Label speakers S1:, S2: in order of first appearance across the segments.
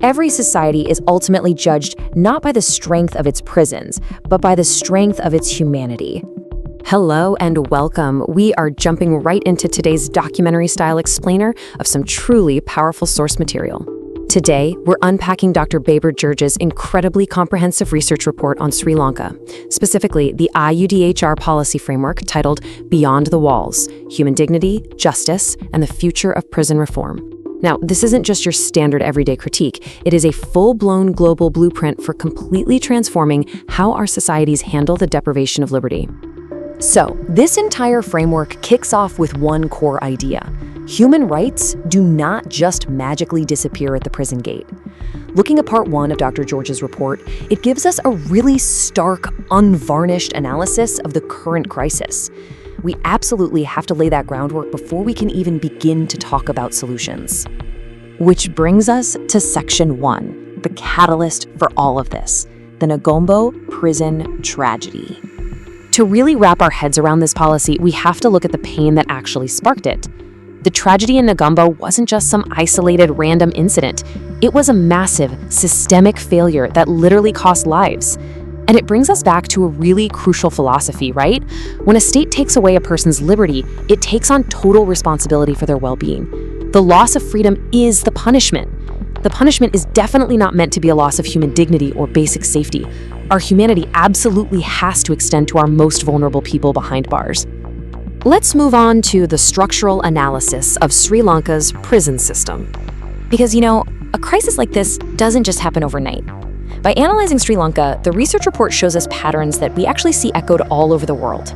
S1: Every society is ultimately judged not by the strength of its prisons, but by the strength of its humanity. Hello and welcome. We are jumping right into today's documentary-style explainer of some truly powerful source material. Today, we're unpacking Dr. Baber George's incredibly comprehensive research report on Sri Lanka, specifically the IUDHR Policy Framework titled Beyond the Walls: Human Dignity, Justice, and the Future of Prison Reform. Now, this isn't just your standard everyday critique. It is a full-blown global blueprint for completely transforming how our societies handle the deprivation of liberty. So, this entire framework kicks off with one core idea. Human rights do not just magically disappear at the prison gate. Looking at part 1 of Dr. George's report, it gives us a really stark, unvarnished analysis of the current crisis. We absolutely have to lay that groundwork before we can even begin to talk about solutions. Which brings us to section 1, the catalyst for all of this, the Negombo Prison tragedy. To really wrap our heads around this policy, we have to look at the pain that actually sparked it. The tragedy in Negombo wasn't just some isolated random incident. It was a massive, systemic failure that literally cost lives. And it brings us back to a really crucial philosophy, right? When a state takes away a person's liberty, it takes on total responsibility for their well-being. The loss of freedom is the punishment. The punishment is definitely not meant to be a loss of human dignity or basic safety. Our humanity absolutely has to extend to our most vulnerable people behind bars. Let's move on to the structural analysis of Sri Lanka's prison system. Because, a crisis like this doesn't just happen overnight. By analyzing Sri Lanka, the research report shows us patterns that we actually see echoed all over the world.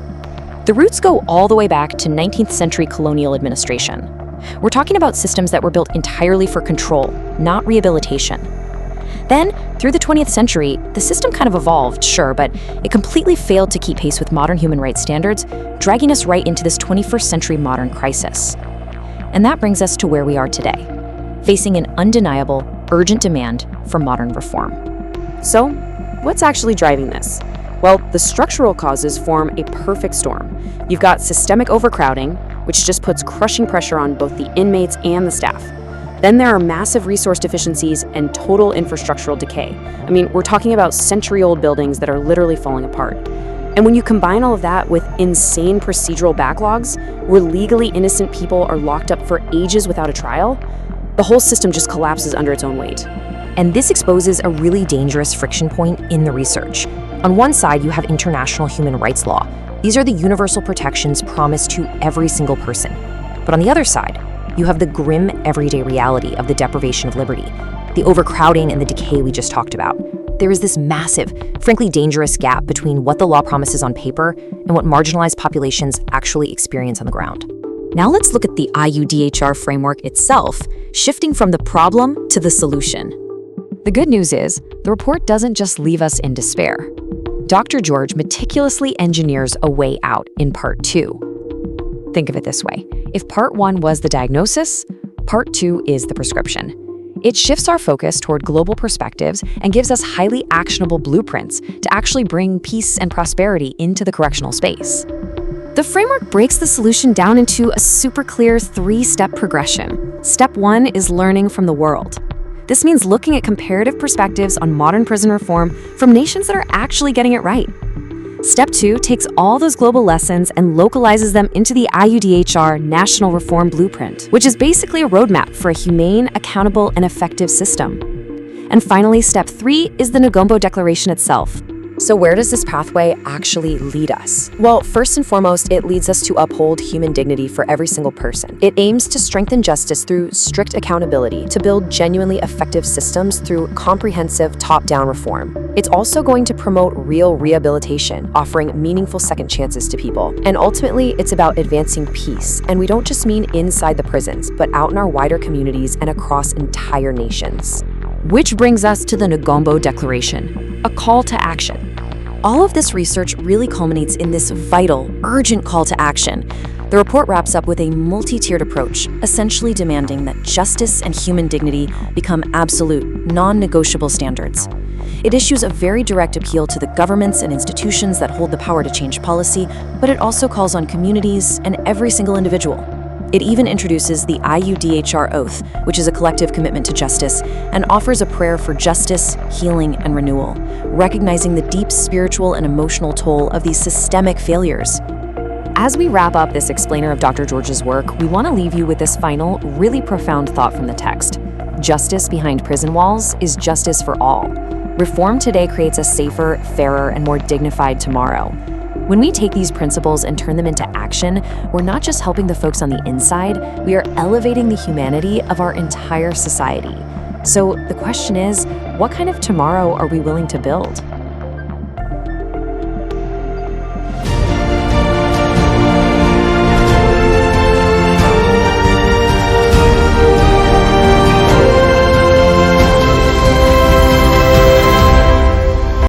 S1: The roots go all the way back to 19th century colonial administration. We're talking about systems that were built entirely for control, not rehabilitation. Then, through the 20th century, the system kind of evolved, sure, but it completely failed to keep pace with modern human rights standards, dragging us right into this 21st century modern crisis. And that brings us to where we are today, facing an undeniable, urgent demand for modern reform. So, what's actually driving this? Well, the structural causes form a perfect storm. You've got systemic overcrowding, which just puts crushing pressure on both the inmates and the staff. Then there are massive resource deficiencies and total infrastructural decay. We're talking about century-old buildings that are literally falling apart. And when you combine all of that with insane procedural backlogs, where legally innocent people are locked up for ages without a trial, the whole system just collapses under its own weight. And this exposes a really dangerous friction point in the research. On one side, you have international human rights law. These are the universal protections promised to every single person. But on the other side, you have the grim everyday reality of the deprivation of liberty, the overcrowding and the decay we just talked about. There is this massive, frankly dangerous gap between what the law promises on paper and what marginalized populations actually experience on the ground. Now let's look at the IUDHR framework itself, shifting from the problem to the solution. The good news is, the report doesn't just leave us in despair. Dr. George meticulously engineers a way out in part 2. Think of it this way. If part 1 was the diagnosis, part 2 is the prescription. It shifts our focus toward global perspectives and gives us highly actionable blueprints to actually bring peace and prosperity into the correctional space. The framework breaks the solution down into a super clear 3-step progression. Step 1 is learning from the world. This means looking at comparative perspectives on modern prison reform from nations that are actually getting it right. Step 2 takes all those global lessons and localizes them into the IUDHR National Reform Blueprint, which is basically a roadmap for a humane, accountable, and effective system. And finally, step 3 is the Negombo Declaration itself. So where does this pathway actually lead us? Well, first and foremost, it leads us to uphold human dignity for every single person. It aims to strengthen justice through strict accountability, to build genuinely effective systems through comprehensive top-down reform. It's also going to promote real rehabilitation, offering meaningful second chances to people. And ultimately, it's about advancing peace. And we don't just mean inside the prisons, but out in our wider communities and across entire nations. Which brings us to the Negombo Declaration, a call to action. All of this research really culminates in this vital, urgent call to action. The report wraps up with a multi-tiered approach, essentially demanding that justice and human dignity become absolute, non-negotiable standards. It issues a very direct appeal to the governments and institutions that hold the power to change policy, but it also calls on communities and every single individual. It even introduces the IUDHR Oath, which is a collective commitment to justice, and offers a prayer for justice, healing, and renewal, recognizing the deep spiritual and emotional toll of these systemic failures. As we wrap up this explainer of Dr. George's work, we want to leave you with this final, really profound thought from the text. Justice behind prison walls is justice for all. Reform today creates a safer, fairer, and more dignified tomorrow. When we take these principles and turn them into action, we're not just helping the folks on the inside, we are elevating the humanity of our entire society. So the question is, what kind of tomorrow are we willing to build?